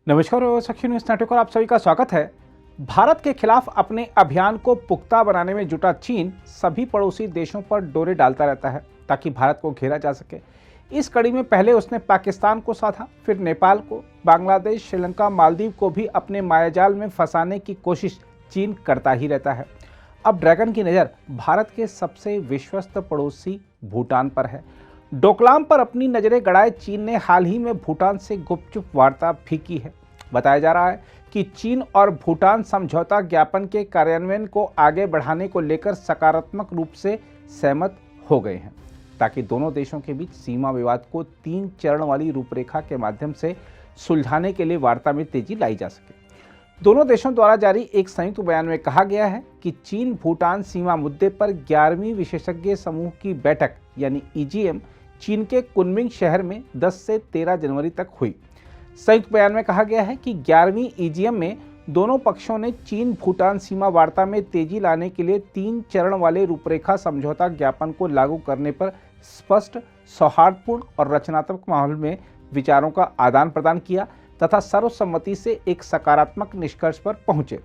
नमस्कार और सखी न्यूज़ नेटवर्क पर आप सभी का स्वागत है। भारत के खिलाफ अपने अभियान को पुख्ता बनाने में जुटा चीन सभी पड़ोसी देशों पर डोरे डालता रहता है ताकि भारत को घेरा जा सके। इस कड़ी में पहले उसने पाकिस्तान को साधा, फिर नेपाल को, बांग्लादेश, श्रीलंका, मालदीव को भी अपने मायाजाल में फंसाने की कोशिश चीन करता ही रहता है। अब ड्रैगन की नज़र भारत के सबसे विश्वस्त पड़ोसी भूटान पर है। डोकलाम पर अपनी नज़रें गड़ाए चीन ने हाल ही में भूटान से गुपचुप वार्ता भी की है। बताया जा रहा है कि चीन और भूटान समझौता ज्ञापन के कार्यान्वयन को आगे बढ़ाने को लेकर सकारात्मक रूप से सहमत हो गए हैं ताकि दोनों देशों के बीच सीमा विवाद को 3 चरण वाली रूपरेखा के माध्यम से सुलझाने के लिए वार्ता में तेजी लाई जा सके। दोनों देशों द्वारा जारी एक संयुक्त बयान में कहा गया है कि चीन भूटान सीमा मुद्दे पर 11वीं विशेषज्ञ समूह की बैठक यानी EGM चीन के कुनमिंग शहर में 10 से 13 जनवरी तक हुई। संयुक्त बयान में कहा गया है कि 11वीं EGM में दोनों पक्षों ने चीन भूटान सीमा वार्ता में तेजी लाने के लिए 3 चरण वाले रूपरेखा समझौता ज्ञापन को लागू करने पर स्पष्ट, सौहार्दपूर्ण और रचनात्मक माहौल में विचारों का आदान प्रदान किया तथा सर्वसम्मति से एक सकारात्मक निष्कर्ष पर पहुंचे।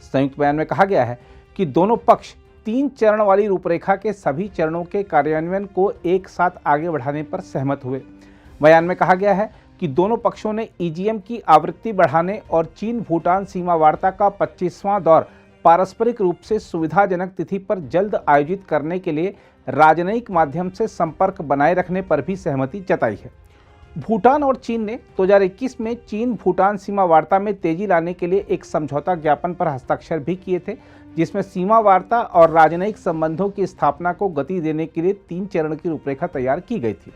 संयुक्त बयान में कहा गया है कि दोनों पक्ष 3 चरण वाली रूपरेखा के सभी चरणों के कार्यान्वयन को एक साथ आगे बढ़ाने पर सहमत हुए। बयान में कहा गया है कि दोनों पक्षों ने EGM की आवृत्ति बढ़ाने और चीन भूटान सीमा वार्ता का 25वां दौर पारस्परिक रूप से सुविधाजनक तिथि पर जल्द आयोजित करने के लिए राजनयिक माध्यम से संपर्क बनाए रखने पर भी सहमति जताई है। भूटान और चीन ने 2021 में चीन भूटान सीमा वार्ता में तेजी लाने के लिए एक समझौता ज्ञापन पर हस्ताक्षर भी किए थे, जिसमें सीमा वार्ता और राजनयिक संबंधों की स्थापना को गति देने के लिए 3 चरण की रूपरेखा तैयार की गई थी।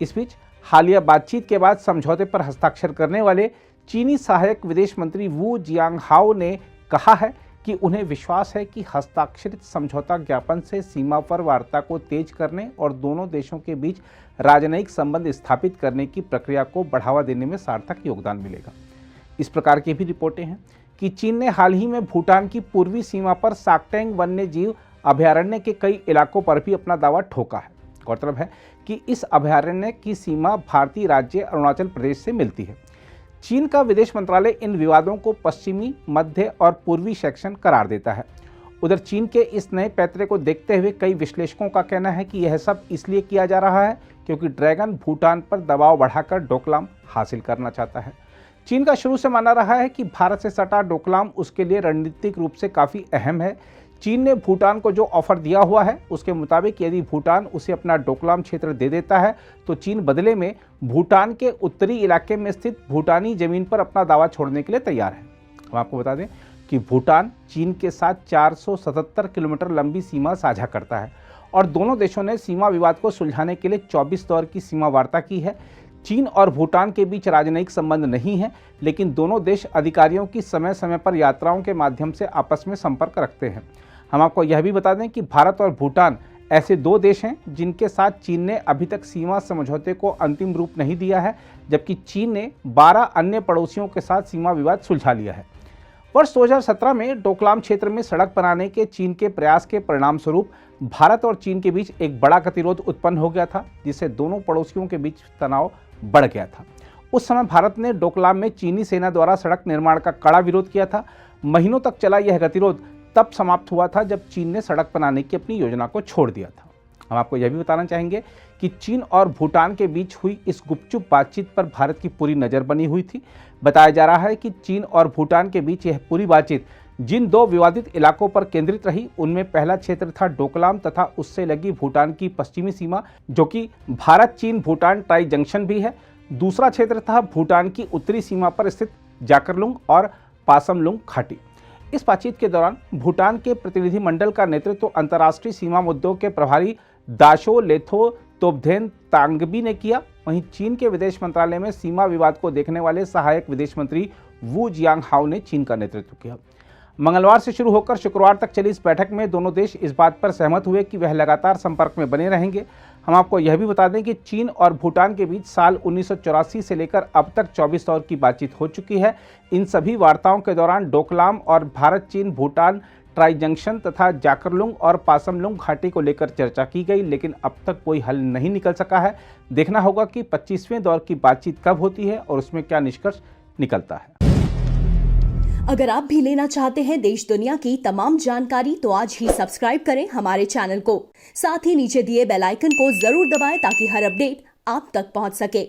इस बीच हालिया बातचीत के बाद समझौते पर हस्ताक्षर करने वाले चीनी सहायक विदेश मंत्री वू जियांगहाओ ने कहा है कि उन्हें विश्वास है कि हस्ताक्षरित समझौता ज्ञापन से सीमा पर वार्ता को तेज करने और दोनों देशों के बीच राजनयिक संबंध स्थापित करने की प्रक्रिया को बढ़ावा देने में सार्थक योगदान मिलेगा। इस प्रकार की भी रिपोर्टें हैं कि चीन ने हाल ही में भूटान की पूर्वी सीमा पर साक्टेंग वन्य जीव अभयारण्य के कई इलाकों पर भी अपना दावा ठोका है। गौरतलब है कि इस अभयारण्य की सीमा भारतीय राज्य अरुणाचल प्रदेश से मिलती है। चीन का विदेश मंत्रालय इन विवादों को पश्चिमी, मध्य और पूर्वी सेक्शन करार देता है। उधर चीन के इस नए पैतरे को देखते हुए कई विश्लेषकों का कहना है कि यह सब इसलिए किया जा रहा है क्योंकि ड्रैगन भूटान पर दबाव बढ़ाकर डोकलाम हासिल करना चाहता है। चीन का शुरू से मानना रहा है कि भारत से सटा डोकलाम उसके लिए रणनीतिक रूप से काफ़ी अहम है। चीन ने भूटान को जो ऑफर दिया हुआ है उसके मुताबिक यदि भूटान उसे अपना डोकलाम क्षेत्र दे देता है तो चीन बदले में भूटान के उत्तरी इलाके में स्थित भूटानी जमीन पर अपना दावा छोड़ने के लिए तैयार है। हम आपको बता दें कि भूटान चीन के साथ 477 किलोमीटर लंबी सीमा साझा करता है और दोनों देशों ने सीमा विवाद को सुलझाने के लिए 24 दौर की सीमा वार्ता की है। चीन और भूटान के बीच राजनयिक संबंध नहीं है, लेकिन दोनों देश अधिकारियों की समय समय पर यात्राओं के माध्यम से आपस में संपर्क रखते हैं। हम आपको यह भी बता दें कि भारत और भूटान ऐसे 2 देश हैं जिनके साथ चीन ने अभी तक सीमा समझौते को अंतिम रूप नहीं दिया है, जबकि चीन ने 12 अन्य पड़ोसियों के साथ सीमा विवाद सुलझा लिया है। वर्ष 2017 में डोकलाम क्षेत्र में सड़क बनाने के चीन के प्रयास के परिणाम स्वरूप भारत और चीन के बीच एक बड़ा गतिरोध उत्पन्न हो गया था, जिससे दोनों पड़ोसियों के बीच तनाव बढ़ गया था। उस समय भारत ने डोकलाम में चीनी सेना द्वारा सड़क निर्माण का कड़ा विरोध किया था। महीनों तक चला यह गतिरोध तब समाप्त हुआ था जब चीन ने सड़क बनाने की अपनी योजना को छोड़ दिया था। हम आपको यह भी बताना चाहेंगे कि चीन और भूटान के बीच हुई इस गुपचुप बातचीत पर भारत की पूरी नज़र बनी हुई थी। बताया जा रहा है कि चीन और भूटान के बीच यह पूरी बातचीत जिन 2 विवादित इलाकों पर केंद्रित रही उनमें पहला क्षेत्र था डोकलाम तथा उससे लगी भूटान की पश्चिमी सीमा, जो कि भारत चीन भूटान टाई जंक्शन भी है। दूसरा क्षेत्र था भूटान की उत्तरी सीमा पर स्थित जाकरलुंग और पासमलुंग घाटी। इस बातचीत के दौरान भूटान के प्रतिनिधि मंडल का नेतृत्व अंतर्राष्ट्रीय सीमा मुद्दों के प्रभारी दाशो लेथो तोब्धेन तांगबी ने किया। वहीं चीन के विदेश मंत्रालय में सीमा विवाद को देखने वाले सहायक विदेश मंत्री वू जियांगहाओ ने चीन का नेतृत्व किया। मंगलवार से शुरू होकर शुक्रवार तक चली इस बैठक में दोनों देश इस बात पर सहमत हुए कि वह लगातार संपर्क में बने रहेंगे। हम आपको यह भी बता दें कि चीन और भूटान के बीच साल 1984 से लेकर अब तक 24 दौर की बातचीत हो चुकी है। इन सभी वार्ताओं के दौरान डोकलाम और भारत चीन भूटान ट्राई जंक्शन तथा जाकरलुंग और पासमलुंग घाटी को लेकर चर्चा की गई, लेकिन अब तक कोई हल नहीं निकल सका है। देखना होगा कि 25वें दौर की बातचीत कब होती है और उसमें क्या निष्कर्ष निकलता है। अगर आप भी लेना चाहते हैं देश दुनिया की तमाम जानकारी तो आज ही सब्सक्राइब करें हमारे चैनल को। साथ ही नीचे दिए बेल आइकन को जरूर दबाएं ताकि हर अपडेट आप तक पहुंच सके।